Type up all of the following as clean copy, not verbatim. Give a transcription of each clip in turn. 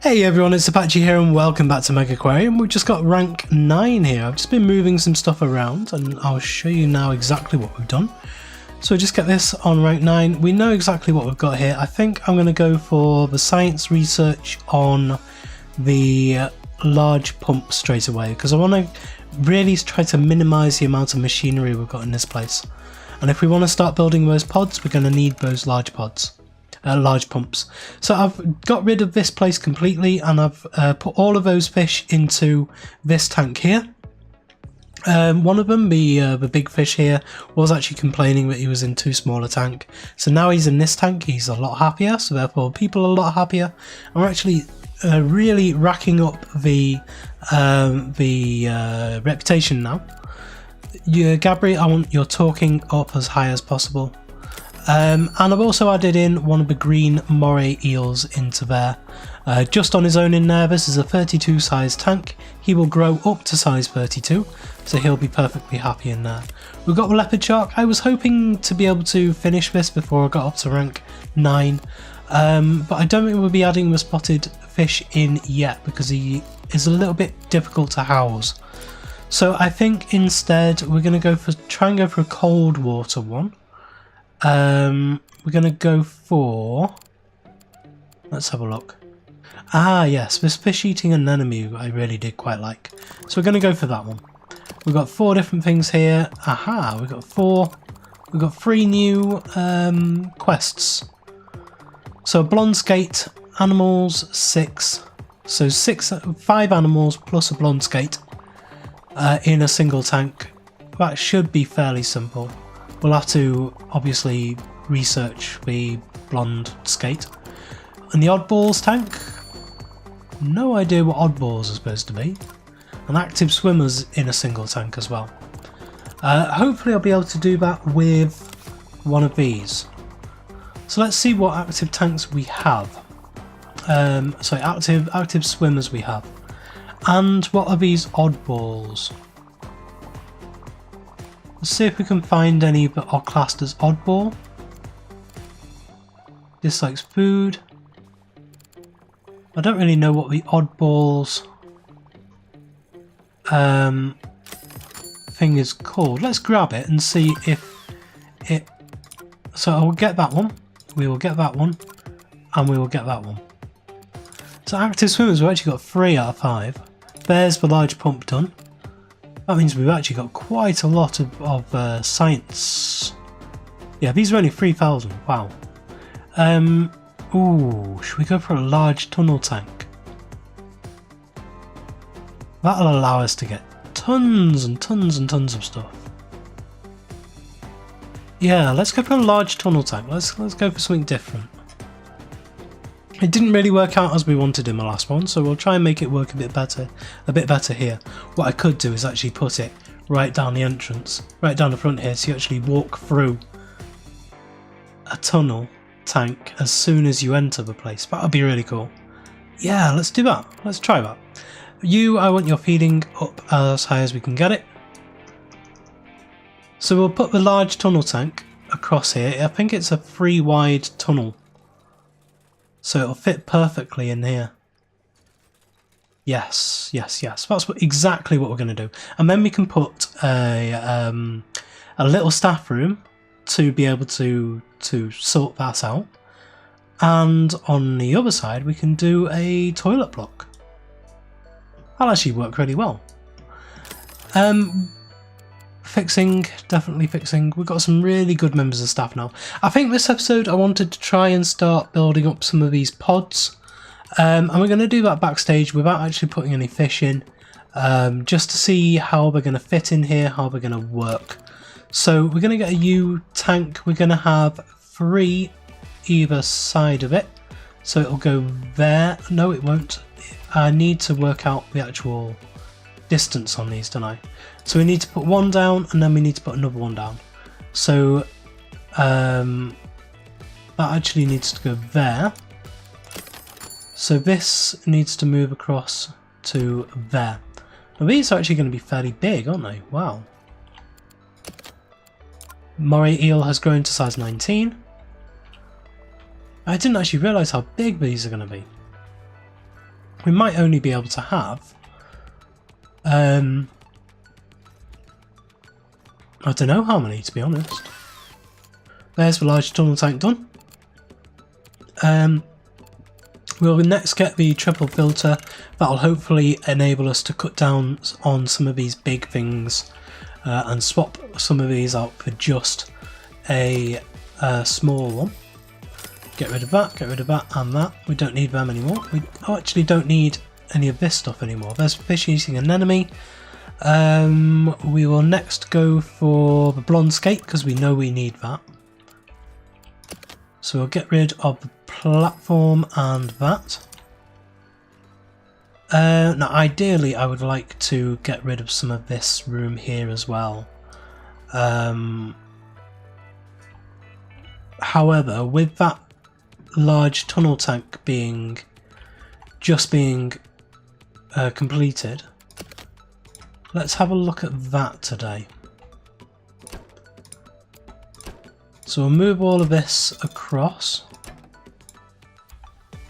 Hey everyone, it's Apache here and welcome back to Megaquarium. We've just got rank 9 here. I've just been moving some stuff around and I'll show you now exactly what we've done. So we just get this on rank 9. We know exactly what we've got here. I think I'm going to go for the science research on the large pump straight away because I want to really try to minimise the amount of machinery we've got in this place. And if we want to start building those pods, we're going to need those large pods. Large pumps. So I've got rid of this place completely and I've put all of those fish into this tank here. One of them, the big fish here, was actually complaining that he was in too small a tank. So now he's in this tank, he's a lot happier, so therefore people are a lot happier. And we're actually really racking up the reputation now. Gabriel, I want your talking up as high as possible. And I've also added in one of the green moray eels into there, just on his own in there. This is a 32 size tank. He will grow up to size 32, so he'll be perfectly happy in there. We've got the leopard shark. I was hoping to be able to finish this before I got up to rank 9, but I don't think we'll be adding the spotted fish in yet because he is a little bit difficult to house. So I think instead we're going to try and go for a cold water one. We're going to go for, let's have a look. Ah yes, this fish eating anemone I really did quite like. So we're going to go for that one. We've got 4 different things here. Aha, we've got 3 new quests. So blonde skate, animals 6. So 5 animals plus a blonde skate in a single tank. That should be fairly simple. We'll have to obviously research the blonde skate. And the oddballs tank? No idea what oddballs are supposed to be. And active swimmers in a single tank as well. Hopefully I'll be able to do that with one of these. So let's see what active tanks we have. Sorry, active swimmers we have. And what are these oddballs? Let's see if we can find any that are classed as oddball. Dislikes food. I don't really know what the oddballs thing is called. Let's grab it and see if it... So I will get that one, we will get that one, and we will get that one. So active swimmers, we've actually got 3 out of 5. There's the large pump done. That means we've actually got quite a lot of science. Yeah, these are only 3,000. Wow. Ooh, should we go for a large tunnel tank? That'll allow us to get tons and tons and tons of stuff. Yeah, let's go for a large tunnel tank. Let's go for something different. It didn't really work out as we wanted in the last one, so we'll try and make it work a bit better here. What I could do is actually put it right down the entrance, right down the front here, so you actually walk through a tunnel tank as soon as you enter the place. That would be really cool. Yeah, let's do that. Let's try that. I want your feeding up as high as we can get it. So we'll put the large tunnel tank across here. I think it's a 3 wide tunnel. So it'll fit perfectly in here. Yes, yes, yes. That's exactly what we're going to do. And then we can put a little staff room to be able to sort that out. And on the other side, we can do a toilet block. That'll actually work really well. Fixing, definitely fixing. We've got some really good members of staff now. I think this episode I wanted to try and start building up some of these pods. And we're going to do that backstage without actually putting any fish in. Just to see how they're going to fit in here, how they're going to work. So we're going to get a U tank. We're going to have 3 either side of it. So it'll go there. No, it won't. I need to work out the actual distance on these, don't I? So we need to put one down and then we need to put another one down. So that actually needs to go there. So this needs to move across to there. Now these are actually going to be fairly big, aren't they? Wow. Moray eel has grown to size 19. I didn't actually realise how big these are going to be. we might only be able to have I don't know how many, to be honest. There's the large tunnel tank done. We'll next get the triple filter. That'll hopefully enable us to cut down on some of these big things and swap some of these out for just a small one. Get rid of that, and that. We don't need them anymore. We actually don't need any of this stuff anymore. There's fish eating an enemy. We will next go for the blonde skate because we know we need that. So we'll get rid of the platform and that. Now ideally I would like to get rid of some of this room here as well. However, with that large tunnel tank being completed, let's have a look at that today. So we'll move all of this across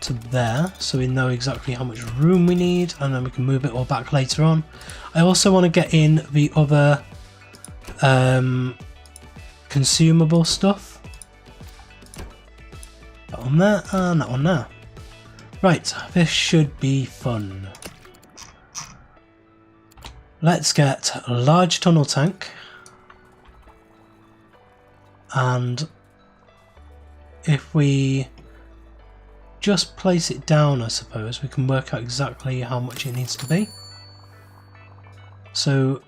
to there so we know exactly how much room we need, and then we can move it all back later on. I also want to get in the other consumable stuff. That one there and that one there. Right, this should be fun. Let's get a large tunnel tank, and if we just place it down, I suppose we can work out exactly how much it needs to be. So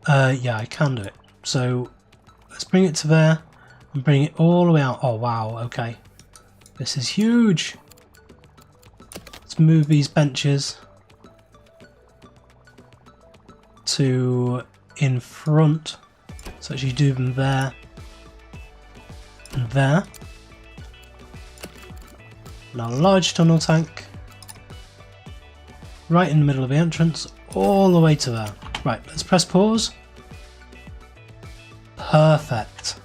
yeah, I can do it. So let's bring it to there and bring it all the way out. Oh wow, okay, this is huge. Let's move these benches to in front. So actually do them there and there. Now large tunnel tank right in the middle of the entrance all the way to there. Right, let's press pause. Perfect.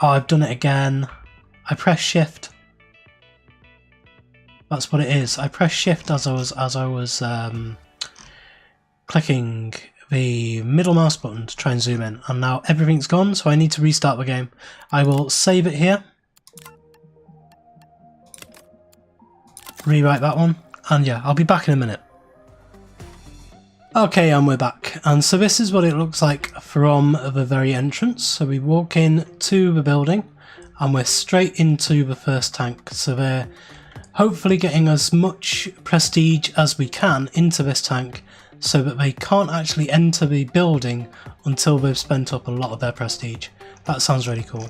Oh, I've done it again. I press shift. That's what it is. I pressed shift as I was clicking the middle mouse button to try and zoom in, and now everything's gone, so I need to restart the game. I will save it here, rewrite that one, and yeah, I'll be back in a minute. Okay, and we're back, and so this is what it looks like from the very entrance. So we walk in to the building and we're straight into the first tank, so they're hopefully getting as much prestige as we can into this tank so that they can't actually enter the building until they've spent up a lot of their prestige. That sounds really cool.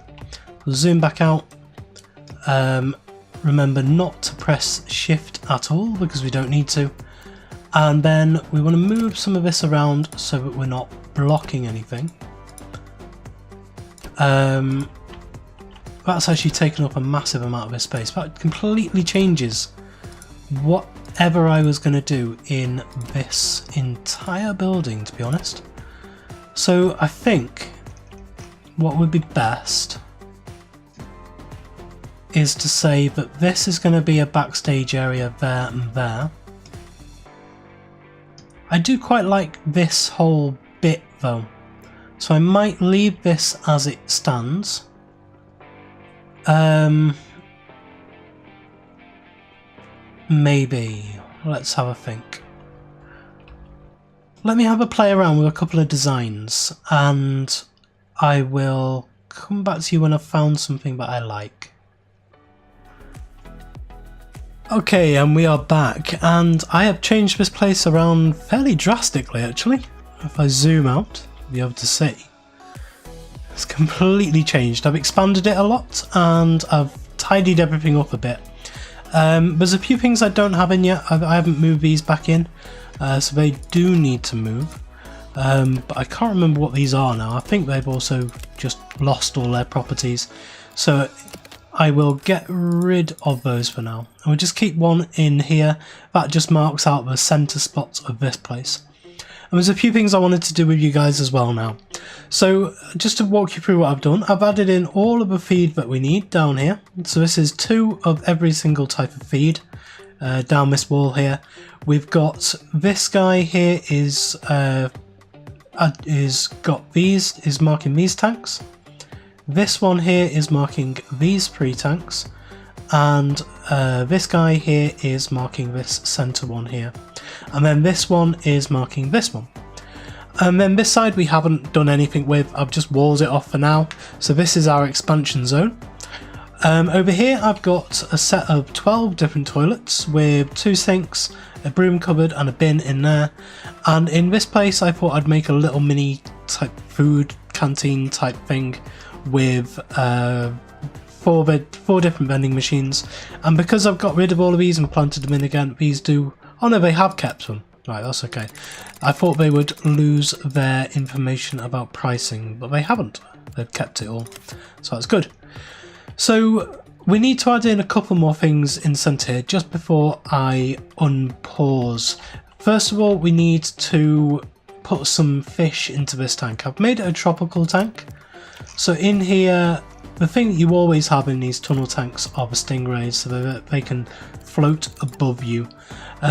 We'll zoom back out. Remember not to press shift at all because we don't need to. And then we want to move some of this around so that we're not blocking anything. That's actually taken up a massive amount of this space. That completely changes whatever I was going to do in this entire building, to be honest. So I think what would be best is to say that this is going to be a backstage area there and there. I do quite like this whole bit though, so I might leave this as it stands. Maybe. Let's have a think. Let me have a play around with a couple of designs and I will come back to you when I've found something that I like. Okay, and we are back, and I have changed this place around fairly drastically actually. If I zoom out, you'll be able to see. It's completely changed. I've expanded it a lot and I've tidied everything up a bit. There's a few things I don't have in yet. I haven't moved these back in, so they do need to move. But I can't remember what these are now. I think they've also just lost all their properties. So I will get rid of those for now. And we'll just keep one in here. That just marks out the centre spot of this place. And there's a few things I wanted to do with you guys as well now. So just to walk you through what I've done, I've added in all of the feed that we need down here. So this is 2 of every single type of feed down this wall here. We've got this guy here is marking these tanks. This one here is marking these 3 tanks. And this guy here is marking this center one here. And then this one is marking this one. And then this side we haven't done anything with, I've just walled it off for now. So this is our expansion zone. Over here I've got a set of 12 different toilets with 2 sinks, a broom cupboard and a bin in there. And in this place I thought I'd make a little mini type food canteen type thing with 4 different vending machines. And because I've got rid of all of these and planted them in again, these do... Oh no, they have kept them. Right, that's okay. I thought they would lose their information about pricing, but they haven't. They've kept it all. So that's good. So we need to add in a couple more things in the centre here just before I unpause. First of all, we need to put some fish into this tank. I've made it a tropical tank. So in here, the thing that you always have in these tunnel tanks are the stingrays so that they can float above you.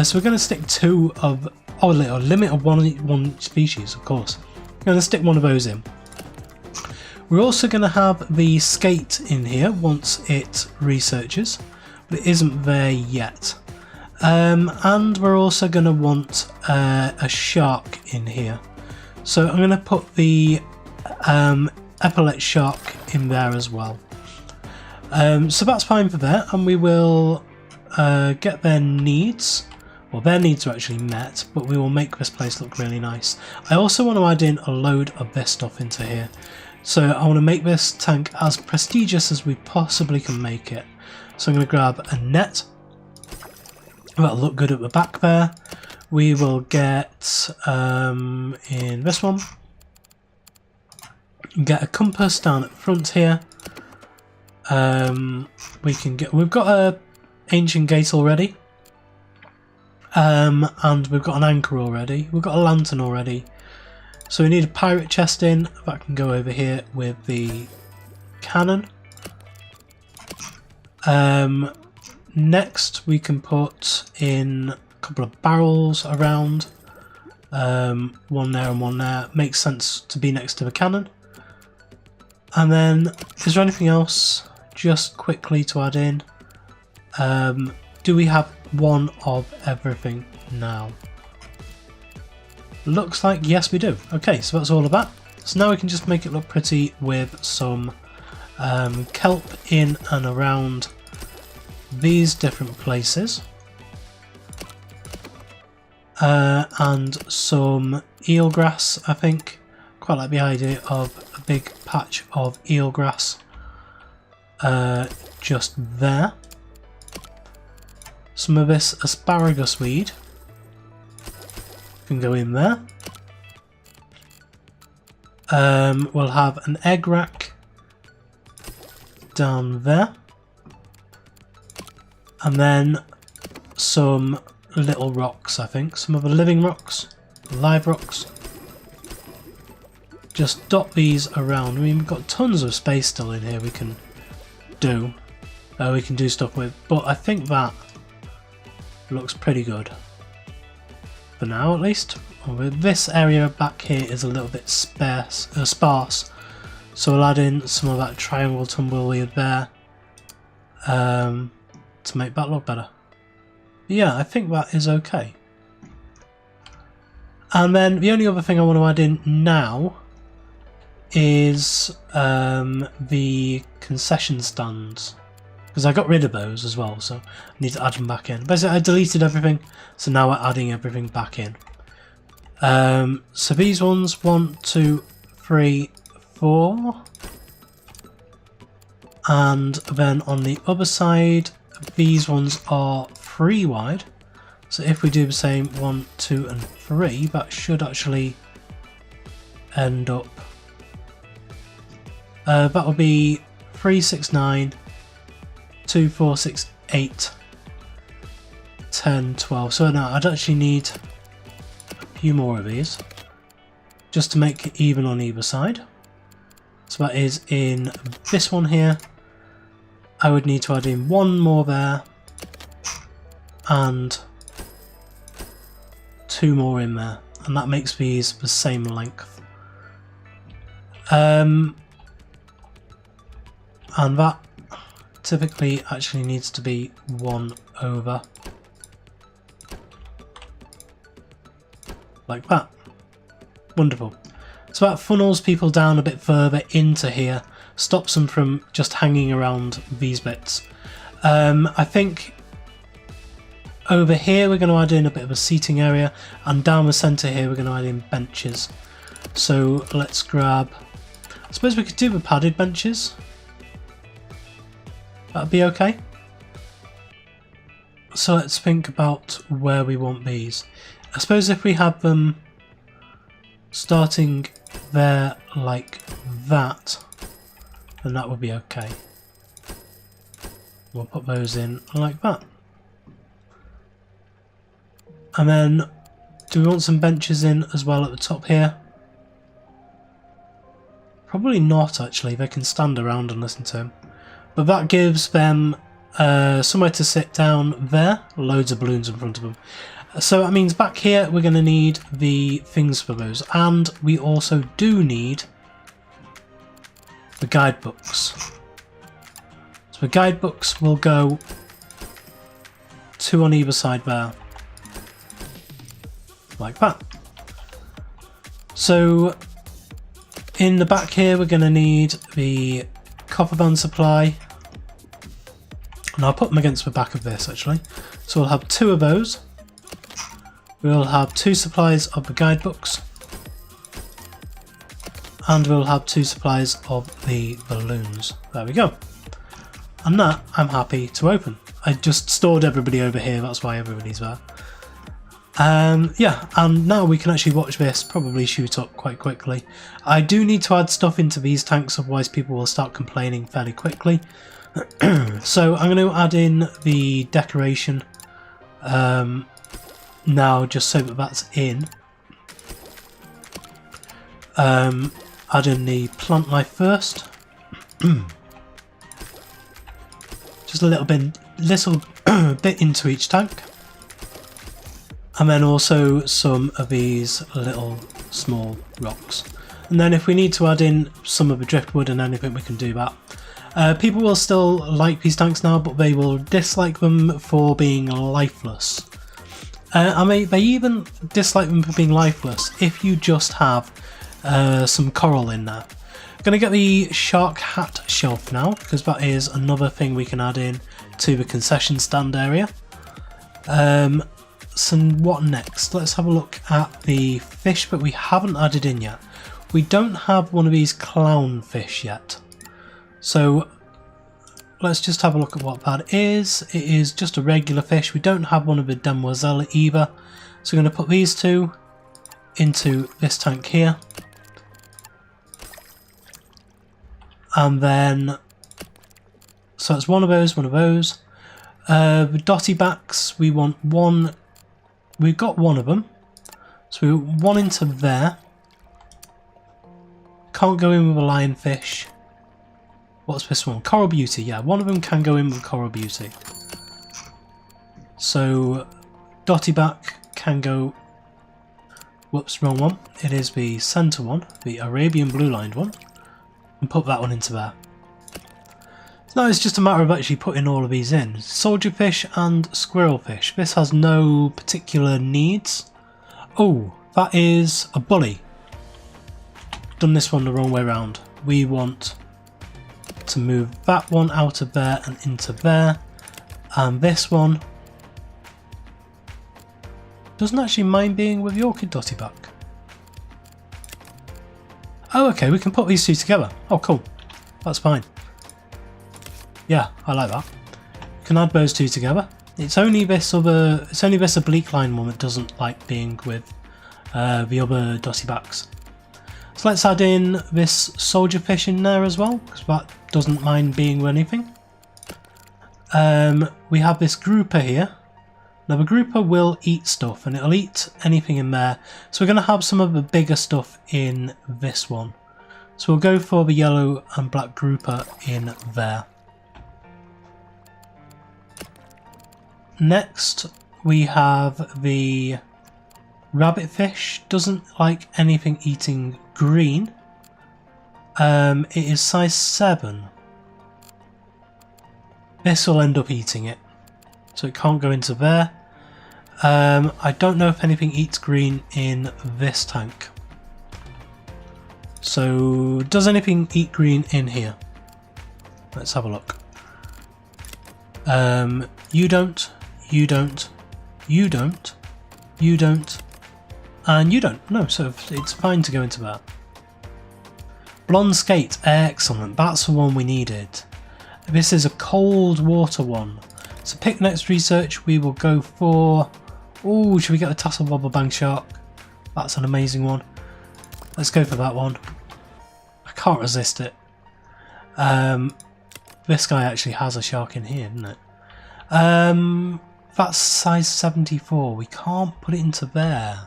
So we're going to stick 2 of, a limit of one species, of course. We're going to stick 1 of those in. We're also going to have the skate in here once it researches, but it isn't there yet. And we're also going to want a shark in here. So I'm going to put the epaulet shark in there as well. So that's fine for that, and we will get their needs. Well, their needs are actually met, but we will make this place look really nice. I also want to add in a load of this stuff into here. So I want to make this tank as prestigious as we possibly can make it. So I'm going to grab a net. That'll look good at the back there. We will get in this one. Get a compass down at the front here. We've got a ancient gate already. And we've got an anchor already. We've got a lantern already. So we need a pirate chest in. That can go over here with the cannon. Next we can put in a couple of barrels around. One there and one there. Makes sense to be next to the cannon. And then, is there anything else just quickly to add in? Do we have 1 of everything now? Looks like yes we do. Okay, so that's all of that. So now we can just make it look pretty with some kelp in and around these different places. And some eelgrass, I think. Quite like the idea of a big patch of eelgrass just there. Some of this asparagus weed can go in there. We'll have an egg rack down there. And then some little rocks, I think. Some of the living rocks, live rocks. Just dot these around. I mean, we've got tons of space still in here we can do stuff with, but I think that looks pretty good for now, at least. This area back here is a little bit sparse, so we'll add in some of that triangle tumbleweed there to make that look better. But yeah, I think that is okay. And then the only other thing I want to add in now is the concession stands, because I got rid of those as well, so I need to add them back in. Basically I deleted everything, so now we're adding everything back in. So these ones, 1, 2, 3, 4, and then on the other side these ones are 3 wide, so if we do the same 1, 2 and 3, that should actually end up that will be 3, 6, 9, 2, 4, 6, 8, 10, 12. So now I'd actually need a few more of these, just to make it even on either side. So that is in this one here. I would need to add in one more there, and two more in there, and that makes these the same length. And that typically actually needs to be one over, like that. Wonderful. So that funnels people down a bit further into here, stops them from just hanging around these bits. I think over here we're going to add in a bit of a seating area, and down the centre here we're going to add in benches. So let's grab, I suppose we could do the padded benches. That'd be okay. So let's think about where we want these. I suppose if we have them starting there like that, then that would be okay. We'll put those in like that. And then, do we want some benches in as well at the top here? Probably not actually, they can stand around and listen to him. But that gives them somewhere to sit down there, loads of balloons in front of them. So that means back here we're going to need the things for those, and we also do need the guidebooks. So the guidebooks will go two on either side there, like that. So in the back here we're going to need the copper band supply, and I'll put them against the back of this actually. So we'll have two of those. We'll have two supplies of the guidebooks, and we'll have two supplies of the balloons. There we go. And that I'm happy to open. I just stored everybody over here, that's why everybody's there. Yeah, and now we can actually watch this probably shoot up quite quickly. I do need to add stuff into these tanks, otherwise people will start complaining fairly quickly. So I'm going to add in the decoration now, just so that that's in. Add in the plant life first. Just a little bit into each tank. And then also some of these little small rocks. And then if we need to add in some of the driftwood and anything, we can do that. People will still like these tanks now, but they will dislike them for being lifeless. They even dislike them for being lifeless if you just have some coral in there. I'm going to get the shark hat shelf now, because that is another thing we can add in to the concession stand area. So what next? Let's have a look at the fish that we haven't added in yet. We don't have one of these clownfish yet. So let's just have a look at what that is. It is just a regular fish. We don't have one of the demoiselle either. So we're going to put these two into this tank here. And then, so it's one of those, one of those. The dotty backs, we want one. We've got one of them, so we want one into there. Can't go in with a lionfish. What's this one? Coral Beauty, yeah, one of them can go in with Coral Beauty. So, dotty back can go, whoops, wrong one. It is the centre one, the Arabian blue lined one, and put that one into there. Now it's just a matter of actually putting all of these in. Soldierfish and squirrelfish. This has no particular needs. Oh, that is a bully. Done this one the wrong way around. We want to move that one out of there and into there. And this one doesn't actually mind being with the orchid dotty back. Oh, okay, we can put these two together. Oh, cool. That's fine. Yeah, I like that. Can add those two together. It's only this oblique line one that doesn't like being with the other dotty backs. So let's add in this soldierfish in there as well, because that doesn't mind being with anything. We have this grouper here, Now the grouper will eat stuff and it'll eat anything in there. So we're going to have some of the bigger stuff in this one. So we'll go for the yellow and black grouper in there. Next we have the rabbit fish. Doesn't like anything eating green. It is size 7. This will end up eating it. So it can't go into there. I don't know if anything eats green in this tank. So does anything eat green in here? Let's have a look. You don't, you don't, you don't, you don't, and you don't. No, so it's fine to go into that. Blonde skate, excellent. That's the one we needed. This is a cold water one. So pick next research, we will go for... Oh, should we get the tassel bobber bang shark? That's an amazing one. Let's go for that one. I can't resist it. This guy actually has a shark in here, doesn't it? That's size 74. We can't put it into there.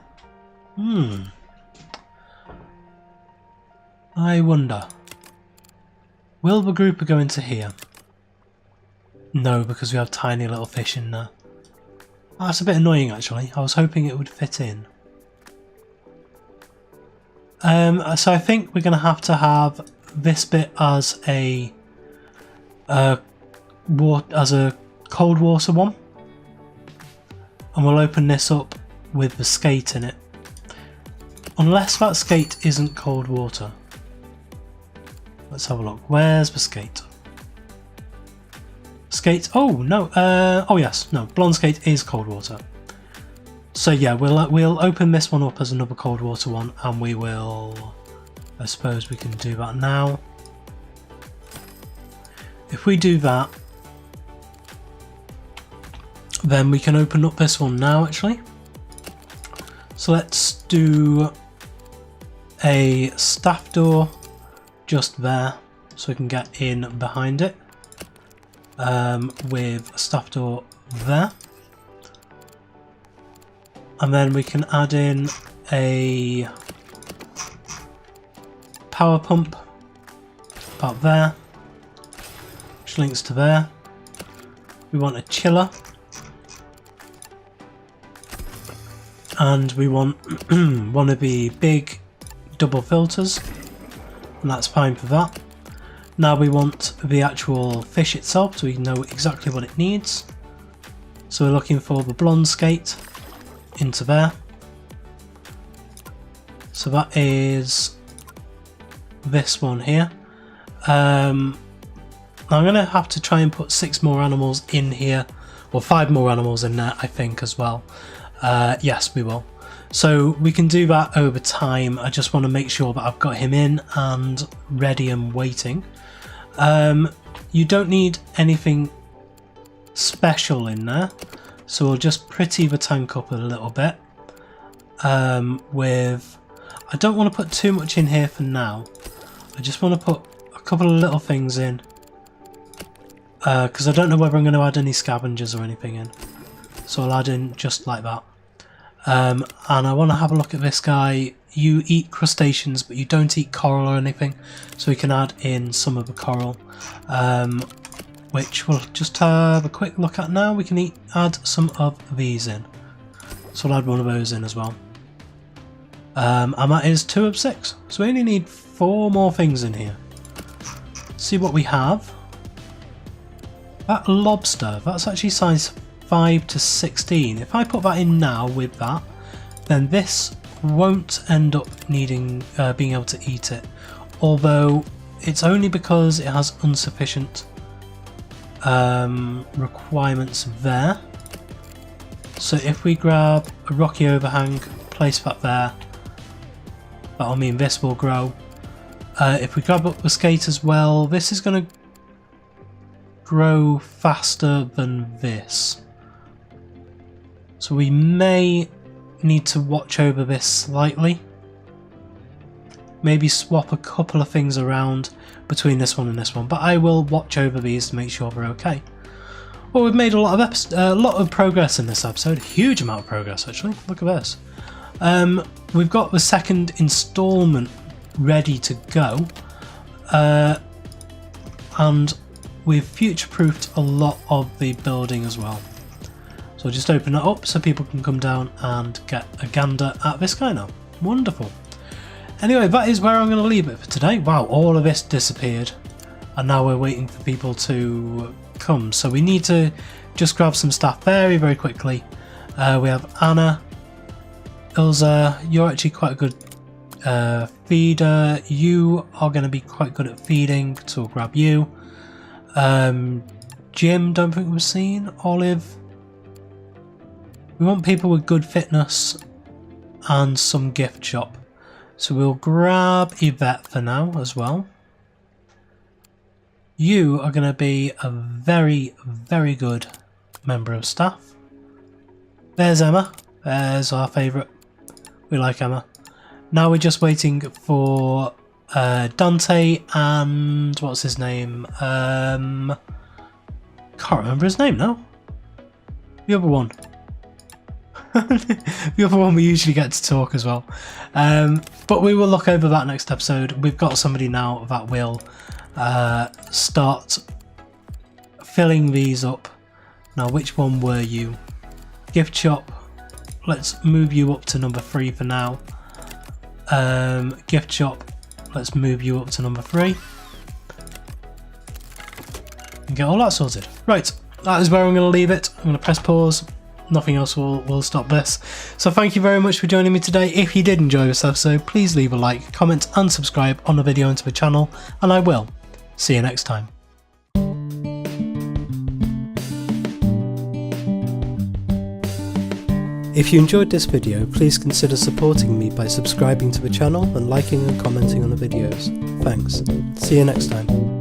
I wonder. Will the grouper go into here? No, because we have tiny little fish in there. Oh, that's a bit annoying actually. I was hoping it would fit in. So I think we're going to have this bit as a cold water one, and we'll open this up with the skate in it. Unless that skate isn't cold water. Let's have a look. Where's the skate? Skate. Oh no. Oh yes. No. Blonde skate is cold water. So yeah, we'll open this one up as another cold water one, and we will. I suppose we can do that now. If we do that, then we can open up this one now. Actually. So let's do a staff door just there, so we can get in behind it. With a staff door there, and then we can add in a power pump about there, which links to there. We want a chiller, and we want one of the big double filters, and that's fine for that. Now we want the actual fish itself, so we know exactly what it needs. So we're looking for the blonde skate into there. So that is this one here. I'm going to have to try and put 6 more animals in here, or 5 more animals in there I think as well. Yes, we will. So we can do that over time. I just want to make sure that I've got him in and ready and waiting. You don't need anything special in there, so we'll just pretty the tank up a little bit. I don't want to put too much in here for now. I just want to put a couple of little things in, because I don't know whether I'm going to add any scavengers or anything in. So I'll add in just like that. And I want to have a look at this guy. You eat crustaceans, but you don't eat coral or anything, so we can add in some of the coral, which we'll just have a quick look at now. We can add some of these in, so I'll add one of those in as well. And that is 2 of 6, so we only need 4 more things in here. Let's see what we have. That lobster, that's actually size 5 to 16. If I put that in now with that, then this won't end up needing being able to eat it, although it's only because it has insufficient requirements there. So if we grab a rocky overhang, place that there, that'll mean this will grow. If we grab up the skate as well, this is going to grow faster than this, so we may need to watch over this slightly. Maybe swap a couple of things around between this one and this one, but I will watch over these to make sure they're okay. Well, we've made a lot of progress in this episode. Huge amount of progress, actually. Look at this. We've got the second instalment ready to go, and we've future-proofed a lot of the building as well. So I'll just open it up so people can come down and get a gander at this guy now. Wonderful. Anyway, that is where I'm going to leave it for today. Wow, all of this disappeared, and now we're waiting for people to come. So we need to just grab some staff very, very quickly. We have Anna, Ilza, you're actually quite a good feeder. You are going to be quite good at feeding, so we'll grab you. Jim, don't think we've seen. Olive. We want people with good fitness and some gift shop. So we'll grab Yvette for now as well. You are going to be a very, very good member of staff. There's Emma. There's our favourite. We like Emma. Now we're just waiting for Dante and what's his name? Can't remember his name now. The other one. The other one we usually get to talk as well. But we will look over that next episode. We've got somebody now that will start filling these up. Now, which one were you? Gift shop. Let's move you up to number 3 for now. Gift shop. Let's move you up to number 3. And get all that sorted. Right, that is where I'm going to leave it. I'm going to press pause. Nothing else will stop this. So thank you very much for joining me today. If you did enjoy this episode, please leave a like, comment and subscribe on the video and to the channel, and I will see you next time. If you enjoyed this video, please consider supporting me by subscribing to the channel and liking and commenting on the videos. Thanks. See you next time.